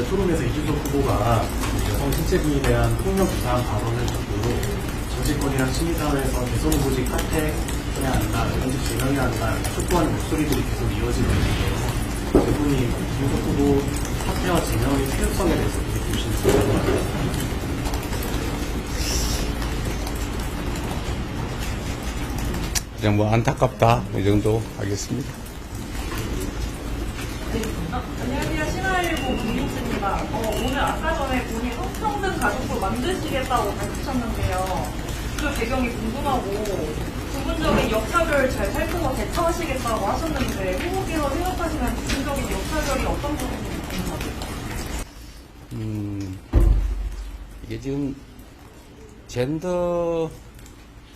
토론에서 이준석 후보가 여성 실체비에 대한 폭력 유사한 발언을 듣고 정치권이랑 시민사회에서 대선 후보직 사퇴해야 한다, 정직 제명해야 한다, 촉구하는 목소리들이 계속 이어지고 있는데요. 그분이 이준석 후보 사퇴와 제명의 필요성에 대해서 어떻게 보시는지 궁금합니다. 그냥 뭐 안타깝다 이 정도 하겠습니다. 안녕하세요. 신화일보 김민수입니다. 오늘 아까 전에 본인 성평등 가족부 만드시겠다고 밝히셨는데요. 그 배경이 궁금하고 부분적인 역차별 잘 살펴서 대처하시겠다고 하셨는데 후보께서 생각하시는 부분적인 역차별이 어떤 부분인지 궁금합니다. 이게 지금 젠더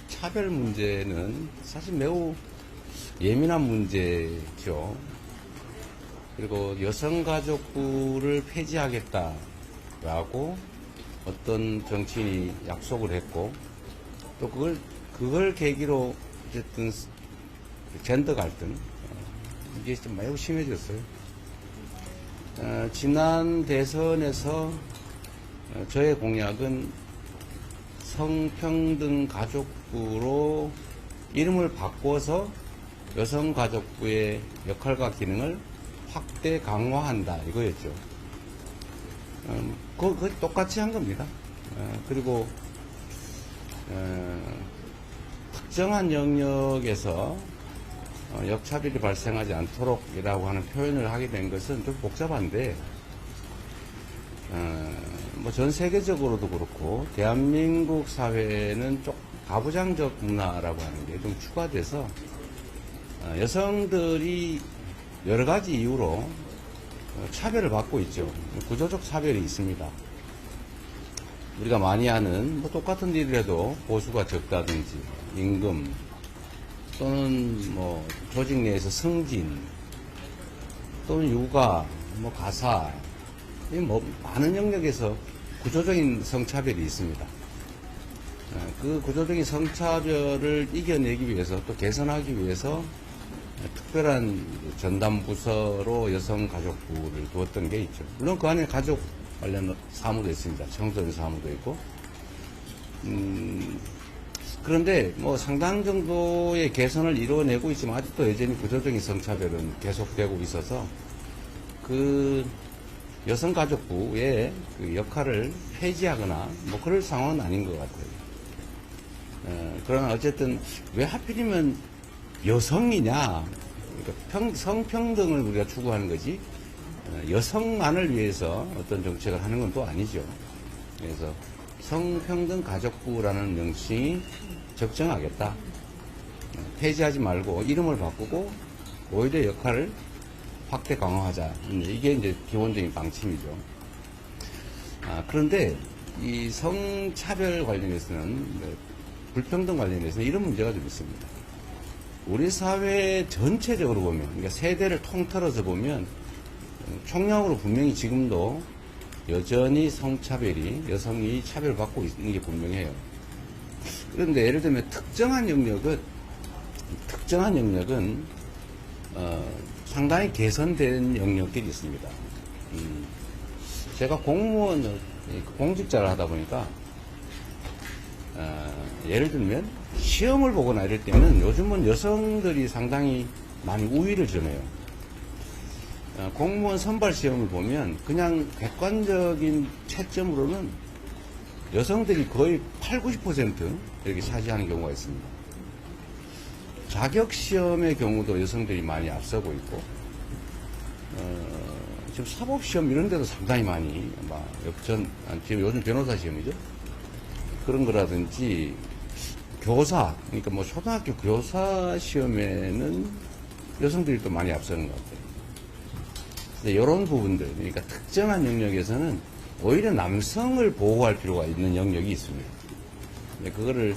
차별 문제는 사실 매우 예민한 문제죠. 그리고 여성가족부를 폐지하겠다라고 어떤 정치인이 약속을 했고, 또 그걸 계기로 어쨌든 젠더 갈등, 이게 좀 매우 심해졌어요. 지난 대선에서 저의 공약은 성평등 가족부로 이름을 바꿔서 여성가족부의 역할과 기능을 확대 강화한다 이거였죠. 그거 똑같이 한 겁니다. 그리고 특정한 영역에서 역차별이 발생하지 않도록이라고 하는 표현을 하게 된 것은 좀 복잡한데, 뭐 전 세계적으로도 그렇고 대한민국 사회는 좀 가부장적 문화라고 하는 게 좀 추가돼서 여성들이 여러 가지 이유로 차별을 받고 있죠. 구조적 차별이 있습니다. 우리가 많이 하는 뭐 똑같은 일을 해도 보수가 적다든지 임금, 또는 뭐 조직 내에서 승진, 또는 육아, 뭐 가사, 뭐 많은 영역에서 구조적인 성차별이 있습니다. 그 구조적인 성차별을 이겨내기 위해서, 또 개선하기 위해서 특별한 전담부서로 여성가족부를 두었던 게 있죠. 물론 그 안에 가족 관련 사무도 있습니다. 청소년 사무도 있고. 그런데 뭐 상당 정도의 개선을 이루어내고 있지만 아직도 여전히 구조적인 성차별은 계속되고 있어서 그 여성가족부의 그 역할을 폐지하거나 뭐 그럴 상황은 아닌 것 같아요. 그러나 어쨌든 왜 하필이면 여성이냐, 그러니까 성평등을 우리가 추구하는 거지 여성만을 위해서 어떤 정책을 하는 건 또 아니죠. 그래서 성평등 가족부라는 명칭이 적정하겠다. 폐지하지 말고 이름을 바꾸고 오히려 역할을 확대 강화하자. 이게 이제 기본적인 방침이죠. 그런데 이 성차별 관련해서는, 불평등 관련해서는 이런 문제가 좀 있습니다. 우리 사회 전체적으로 보면, 그러니까 세대를 통틀어서 보면 총량으로 분명히 지금도 여전히 성차별이, 여성이 차별받고 있는 게 분명해요. 그런데 예를 들면 특정한 영역은 상당히 개선된 영역들이 있습니다. 제가 공직자를 하다 보니까 예를 들면 시험을 보거나 이럴 때는 요즘은 여성들이 상당히 많이 우위를 점해요. 공무원 선발 시험을 보면 그냥 객관적인 채점으로는 여성들이 거의 80~90% 이렇게 차지하는 경우가 있습니다. 자격 시험의 경우도 여성들이 많이 앞서고 있고, 지금 사법 시험 이런 데도 상당히 많이 지금 요즘 변호사 시험이죠. 그런 거라든지 교사, 그러니까 뭐 초등학교 교사 시험에는 여성들이 또 많이 앞서는 것 같아요. 이런 부분들, 그러니까 특정한 영역에서는 오히려 남성을 보호할 필요가 있는 영역이 있습니다. 그거를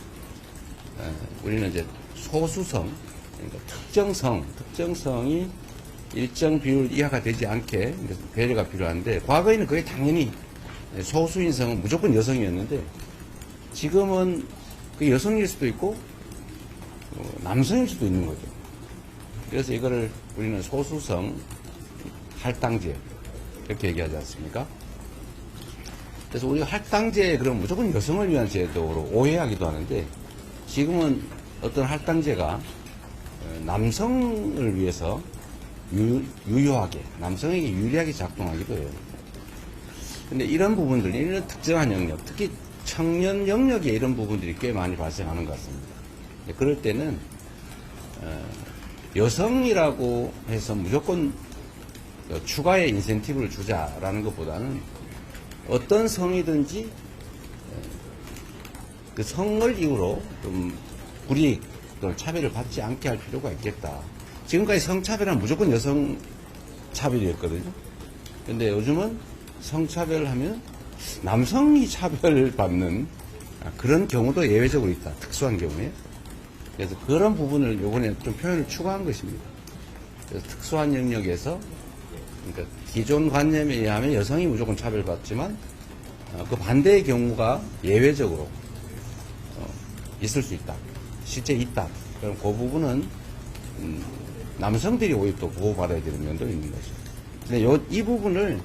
우리는 이제 소수성, 그러니까 특정성이 일정 비율 이하가 되지 않게 배려가 필요한데, 과거에는 그게 당연히 소수인성은 무조건 여성이었는데, 지금은 그 여성일 수도 있고 남성일 수도 있는 거죠. 그래서 이거를 우리는 소수성 할당제, 이렇게 얘기하지 않습니까? 그래서 우리가 할당제 그럼 무조건 여성을 위한 제도로 오해하기도 하는데 지금은 어떤 할당제가 남성을 위해서 유효하게 남성에게 유리하게 작동하기도 해요. 근데 이런 부분들, 이런 특정한 영역, 특히 청년 영역에 이런 부분들이 꽤 많이 발생하는 것 같습니다. 그럴 때는 여성이라고 해서 무조건 추가의 인센티브를 주자라는 것보다는 어떤 성이든지 그 성을 이유로 좀 불이익 또는 차별을 받지 않게 할 필요가 있겠다. 지금까지 성차별은 무조건 여성 차별이었거든요. 근데 요즘은 성차별을 하면 남성이 차별받는 그런 경우도 예외적으로 있다. 특수한 경우에. 그래서 그런 부분을 요번에 좀 표현을 추가한 것입니다. 그래서 특수한 영역에서 그러니까 기존 관념에 의하면 여성이 무조건 차별받지만 그 반대의 경우가 예외적으로 있을 수 있다. 실제 있다. 그럼 그 부분은 남성들이 오히려 또 보호받아야 되는 면도 있는 거죠. 근데 이 부분을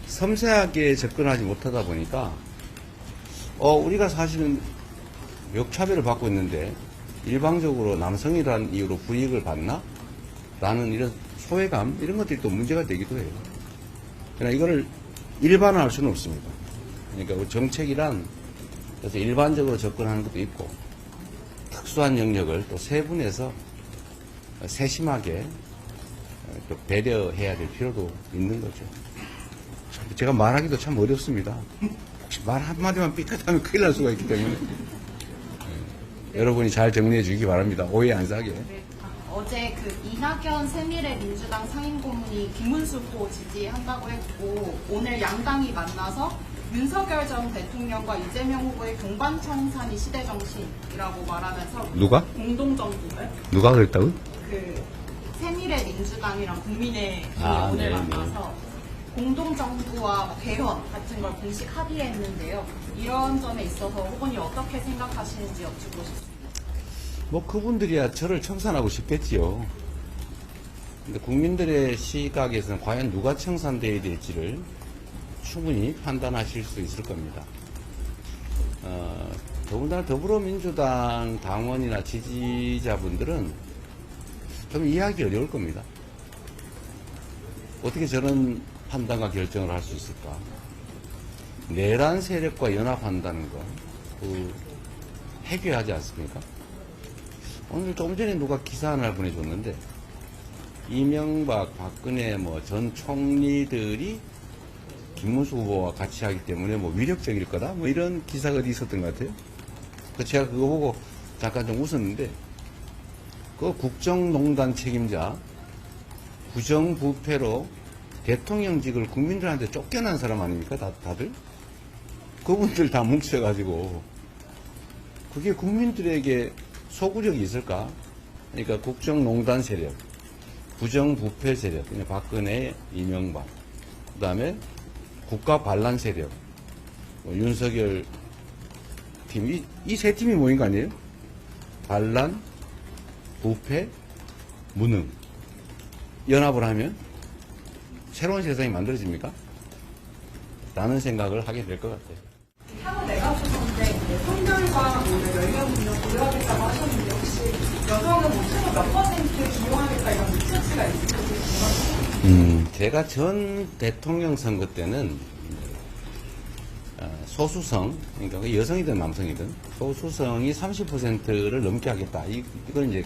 섬세하게 접근하지 못하다 보니까 우리가 사실은 역차별을 받고 있는데 일방적으로 남성이라는 이유로 불이익을 받나? 라는 이런 소외감 이런 것들이 또 문제가 되기도 해요. 그러나 이거를 일반화할 수는 없습니다. 그러니까 정책이란 그래서 일반적으로 접근하는 것도 있고 특수한 영역을 또 세분해서 세심하게 또 배려해야 될 필요도 있는 거죠. 제가 말하기도 참 어렵습니다. 혹시 말 한마디만 삐끗하면 큰일 날 수가 있기 때문에 여러분이 잘 정리해 주기 바랍니다. 오해 안 사게. 네. 어제 그 이낙연 새미래민주당 상임고문이 김문수 후보 지지한다고 했고 오늘 양당이 만나서 윤석열 전 대통령과 이재명 후보의 동반청산이 시대정신이라고 말하면서 누가? 공동정부를 누가 그랬다고? 그 새미래민주당이랑 국민의힘이 오늘 네네. 만나서 공동정부와 뭐 개헌 같은 걸 공식 합의했는데요. 이런 점에 있어서 후보님 어떻게 생각하시는지 여쭙고 싶습니다. 뭐 그분들이야 저를 청산하고 싶겠지요. 근데 국민들의 시각에서는 과연 누가 청산되어야 될지를 충분히 판단하실 수 있을 겁니다. 더군다나 더불어민주당 당원이나 지지자분들은 좀 이해하기 어려울 겁니다. 어떻게 저런 판단과 결정을 할 수 있을까? 내란 세력과 연합한다는 거, 해괴하지 않습니까? 오늘 조금 전에 누가 기사 하나를 보내줬는데, 이명박, 박근혜 전 총리들이 김문수 후보와 같이 하기 때문에 위력적일 거다? 이런 기사가 어디 있었던 것 같아요. 제가 그거 보고 잠깐 좀 웃었는데, 그 국정농단 책임자, 부정부패로 대통령직을 국민들한테 쫓겨난 사람 아닙니까? 다들? 그분들 다 뭉쳐가지고, 그게 국민들에게 소구력이 있을까? 그러니까 국정농단 세력, 부정부패 세력, 그냥 박근혜, 이명박, 그 다음에 국가 반란 세력, 윤석열 팀, 이 세 팀이 모인 거 아니에요? 반란, 부패, 무능. 연합을 하면 새로운 세상이 만들어집니까? 라는 생각을 하게 될 것 같아요. 향후 내각 수선인데 성별과 연령 등을 고려하겠다고 하셨는데 혹시 여성은 최소 몇 퍼센트 기용하겠다 이런 목표치가 있으신가요? 제가 전 대통령 선거 때는 소수성, 그러니까 여성이든 남성이든 소수성이 30%를 넘게 하겠다. 이건 이제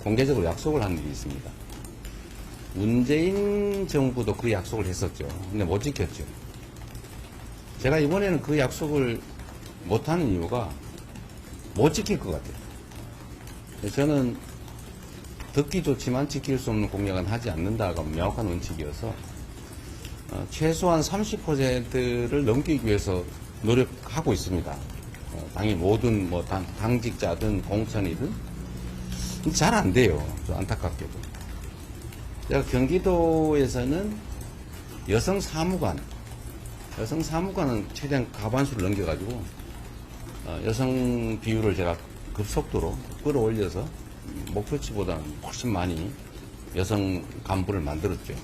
공개적으로 약속을 한 일이 있습니다. 문재인 정부도 그 약속을 했었죠. 근데 못 지켰죠. 제가 이번에는 그 약속을 못하는 이유가 못 지킬 것 같아요. 저는 듣기 좋지만 지킬 수 없는 공약은 하지 않는다가 명확한 원칙이어서 최소한 30%를 넘기기 위해서 노력하고 있습니다. 당연히 모든 당직자든 공천이든 잘 안 돼요. 좀 안타깝게도. 제가 경기도에서는 여성 사무관은 최대한 과반수를 넘겨가지고 여성 비율을 제가 급속도로 끌어올려서 목표치보다는 훨씬 많이 여성 간부를 만들었죠.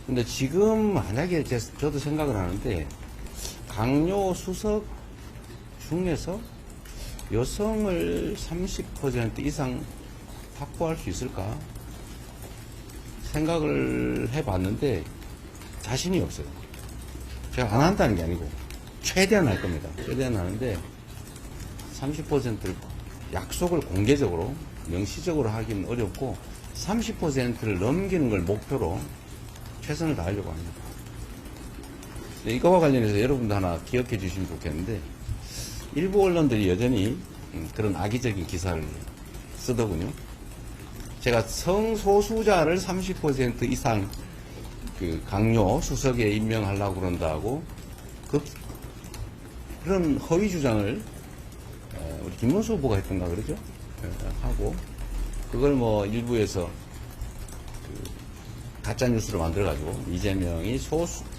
근데 지금 만약에 저도 생각을 하는데 강요 수석 중에서 여성을 30% 이상 확보할 수 있을까 생각을 해봤는데 자신이 없어요. 제가 안 한다는 게 아니고 최대한 할 겁니다. 최대한 하는데 30%를 약속을 공개적으로 명시적으로 하기는 어렵고 30%를 넘기는 걸 목표로 최선을 다하려고 합니다. 이거와 관련해서 여러분도 하나 기억해 주시면 좋겠는데 일부 언론들이 여전히 그런 악의적인 기사를 쓰더군요. 제가 성소수자를 30% 이상 그 강요 수석에 임명하려고 그런다고 그런 허위 주장을 우리 김문수 후보가 했던가 그러죠? 하고 그걸 뭐 일부에서 그 가짜 뉴스를 만들어 가지고 이재명이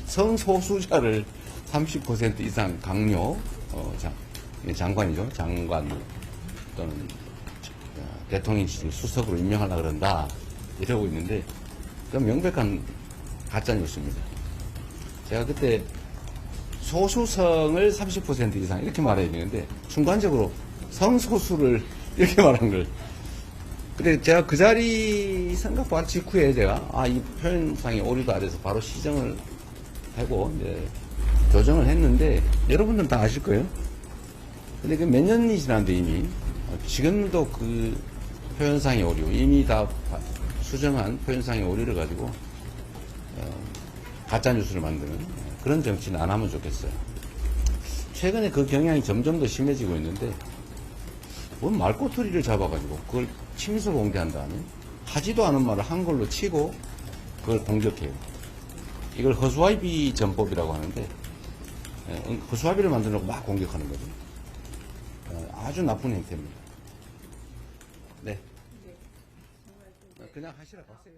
성소수자를 30% 이상 강요 장관이죠. 장관 또는 대통령실 수석으로 임명하려고 그런다 이러고 있는데 그건 명백한 가짜 뉴스입니다. 제가 그때 소수성을 30% 이상 이렇게 말해야 되는데 순간적으로 성소수를 이렇게 말한 걸. 근데 제가 그 자리 생각한 직후에 제가 이 표현상의 오류다 그래서 바로 시정을 하고 이제 조정을 했는데 여러분들은 다 아실 거예요. 근데 그 몇 년이 지났는데 이미 지금도 그 표현상의 오류 이미 다 수정한 표현상의 오류를 가지고 가짜 뉴스를 만드는 그런 정치는 안 하면 좋겠어요. 최근에 그 경향이 점점 더 심해지고 있는데 뭔 말꼬투리를 잡아가지고 그걸 침수 공개한 다음에 하지도 않은 말을 한글로 치고 그걸 공격해요. 이걸 허수아비 전법이라고 하는데 허수아비를 만들려고 막 공격하는 거죠. 아주 나쁜 행태입니다. 네. 그냥 하시라 가세요.